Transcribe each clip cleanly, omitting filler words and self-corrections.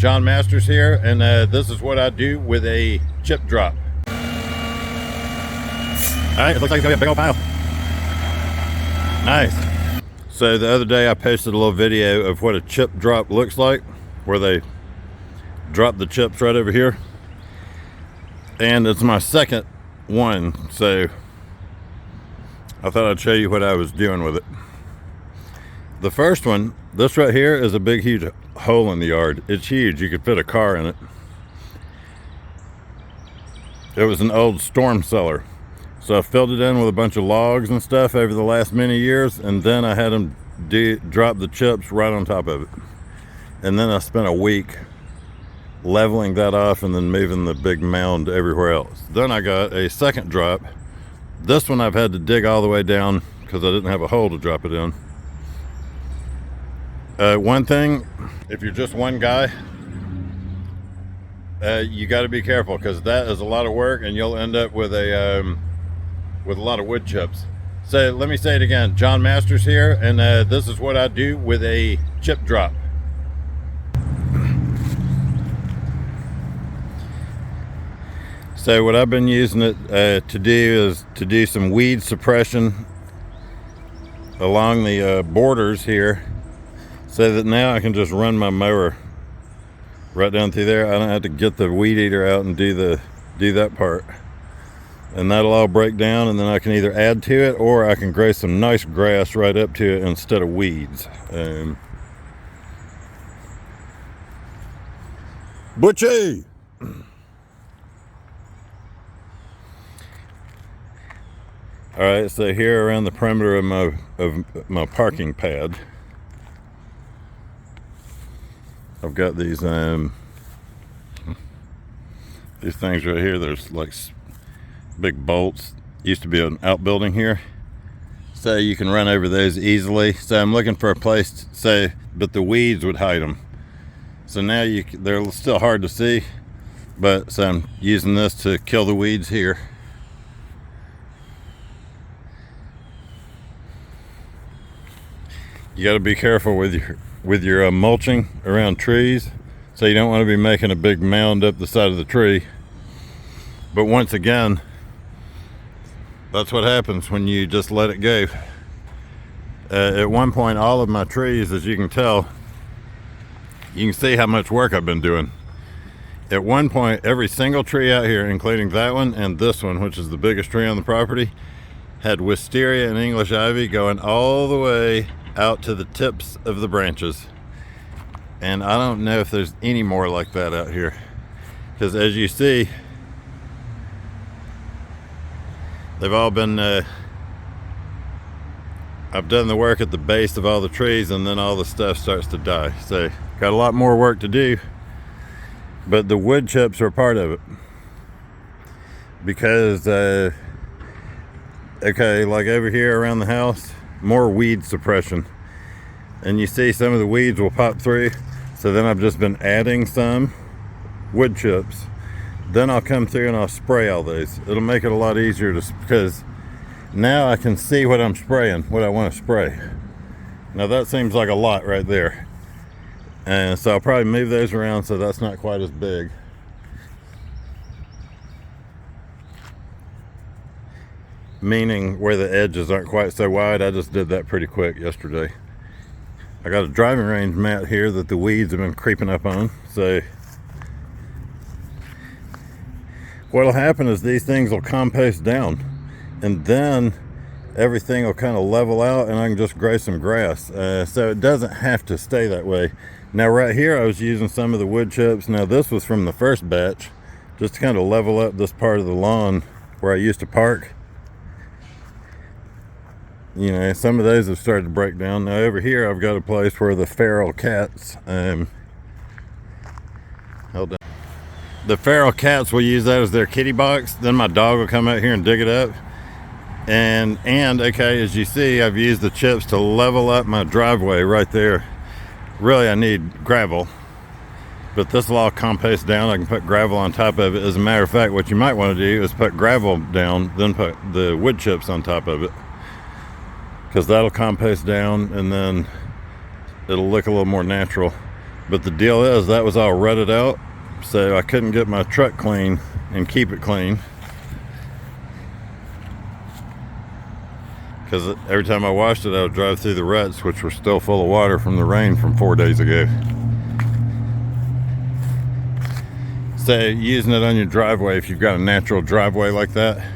John Masters here, and this is what I do with a chip drop. Alright, it looks like it's gonna be a big old pile. Nice. So the other day I posted a little video of what a chip drop looks like, where they drop the chips right over here. And it's my second one, so I thought I'd show you what I was doing with it. The first one, this right here, is a big huge hole in the yard. It's huge, you could fit a car in it. It was an old storm cellar, so I filled it in with a bunch of logs and stuff over the last many years, and then I had them drop the chips right on top of it. And then I spent a week leveling that off and then moving the big mound everywhere else. Then I got a second drop. This one I've had to dig all the way down because I didn't have a hole to drop it in. One thing, if you're just one guy, you got to be careful, because that is a lot of work and you'll end up with a lot of wood chips. So let me say it again. John Masters here, and this is what I do with a chip drop. So what I've been using it to do is to do some weed suppression along the borders here, so that now I can just run my mower right down through there. I don't have to get the weed eater out and do that part. And that'll all break down, and then I can either add to it or I can grow some nice grass right up to it instead of weeds. Butchie! Alright, so here around the perimeter of my parking pad, I've got these things right here. There's like big bolts. Used to be an outbuilding here, so you can run over those easily. So I'm looking for a place but the weeds would hide them. So now they're still hard to see, but so I'm using this to kill the weeds here. You got to be careful with your mulching around trees, so you don't want to be making a big mound up the side of the tree. But once again, that's what happens when you just let it go. At one point, all of my trees, as you can tell, you can see how much work I've been doing. At one point, every single tree out here, including that one and this one, which is the biggest tree on the property, had wisteria and English ivy going all the way out to the tips of the branches. And I don't know if there's any more like that out here, because as you see, they've all been I've done the work at the base of all the trees, and then all the stuff starts to die. So got a lot more work to do, but the wood chips are a part of it, because okay, like over here around the house, more weed suppression, and you see some of the weeds will pop through. So then I've just been adding some wood chips. Then I'll come through and I'll spray all those. It'll make it a lot easier because now I can see what I'm spraying, what I want to spray. Now that seems like a lot right there, and so I'll probably move those around so that's not quite as big. Meaning where the edges aren't quite so wide. I just did that pretty quick yesterday. I got a driving range mat here that the weeds have been creeping up on. So what'll happen is these things will compost down, and then everything will kind of level out, and I can just grow some grass. So it doesn't have to stay that way. Now right here I was using some of the wood chips. Now this was from the first batch, just to kind of level up this part of the lawn where I used to park. You know, some of those have started to break down. Now over here I've got a place where the feral cats, hold on. The feral cats will use that as their kitty box. Then my dog will come out here and dig it up. And okay, as you see, I've used the chips to level up my driveway right there. Really, I need gravel, but this will all compost down. I can put gravel on top of it. As a matter of fact, what you might want to do is put gravel down, then put the wood chips on top of it, because that'll compost down and then it'll look a little more natural. But the deal is that was all rutted out, so I couldn't get my truck clean and keep it clean, because every time I washed it I would drive through the ruts, which were still full of water from the rain from 4 days ago. So using it on your driveway, if you've got a natural driveway like that,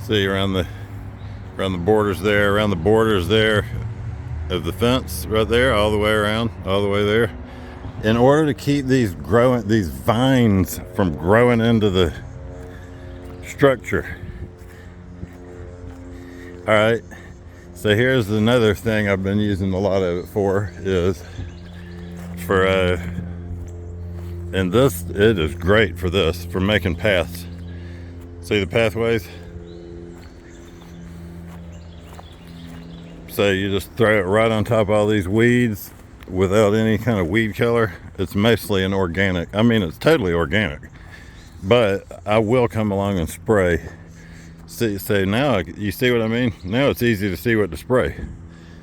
see around the borders there, around the borders there of the fence right there, all the way around, all the way there, in order to keep these vines from growing into the structure. All right, so here's another thing I've been using a lot of it for, is for and this, it is great for this, for making paths. See the pathways? So you just throw it right on top of all these weeds without any kind of weed killer. It's mostly an organic. I mean, it's totally organic, but I will come along and spray. See, so now you see what I mean? Now it's easy to see what to spray.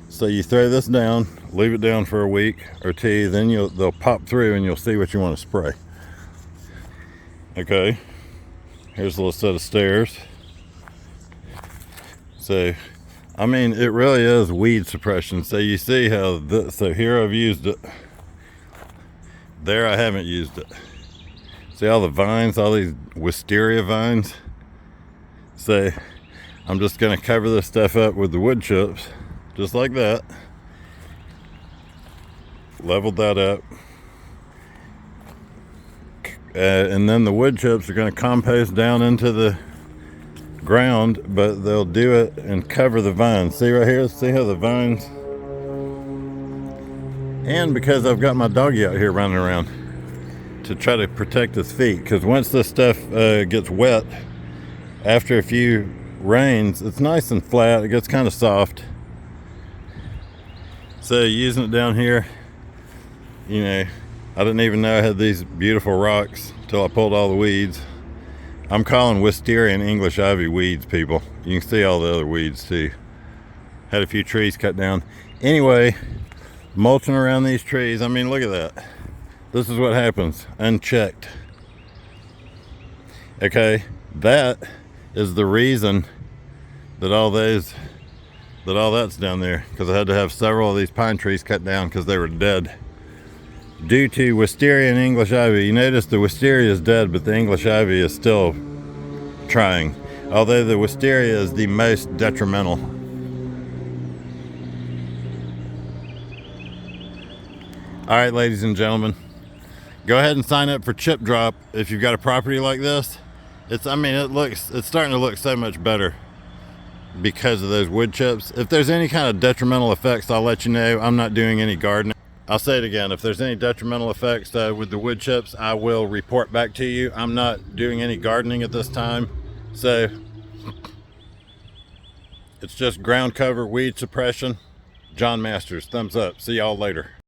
So you throw this down, leave it down for a week or two, then they'll pop through and you'll see what you want to spray. Okay, here's a little set of stairs. So, I mean, it really is weed suppression. So you see how so here I've used it, there I haven't used it. See all the vines, all these wisteria vines? So I'm just gonna cover this stuff up with the wood chips, just like that. Leveled that up. And then the wood chips are gonna compost down into the ground, but they'll do it and cover the vines. See right here, see how the vines, and because I've got my doggy out here running around to try to protect his feet, because once this stuff gets wet, after a few rains, it's nice and flat, it gets kind of soft. So using it down here, you know, I didn't even know I had these beautiful rocks till I pulled all the weeds. I'm calling wisteria and English ivy weeds, people. You can see all the other weeds too. Had a few trees cut down. Anyway, mulching around these trees. I mean, look at that. This is what happens unchecked. Okay, that is the reason that all that's down there, because I had to have several of these pine trees cut down because they were dead due to wisteria and English ivy. You notice the wisteria is dead, but the English ivy is still trying, although the wisteria is the most detrimental. All right, ladies and gentlemen, go ahead and sign up for ChipDrop if you've got a property like this. It's starting to look so much better because of those wood chips. If there's any kind of detrimental effects, I'll let you know. I'm not doing any gardening. I'll say it again, if there's any detrimental effects with the wood chips, I will report back to you. I'm not doing any gardening at this time, so it's just ground cover, weed suppression. John Masters, thumbs up. See y'all later.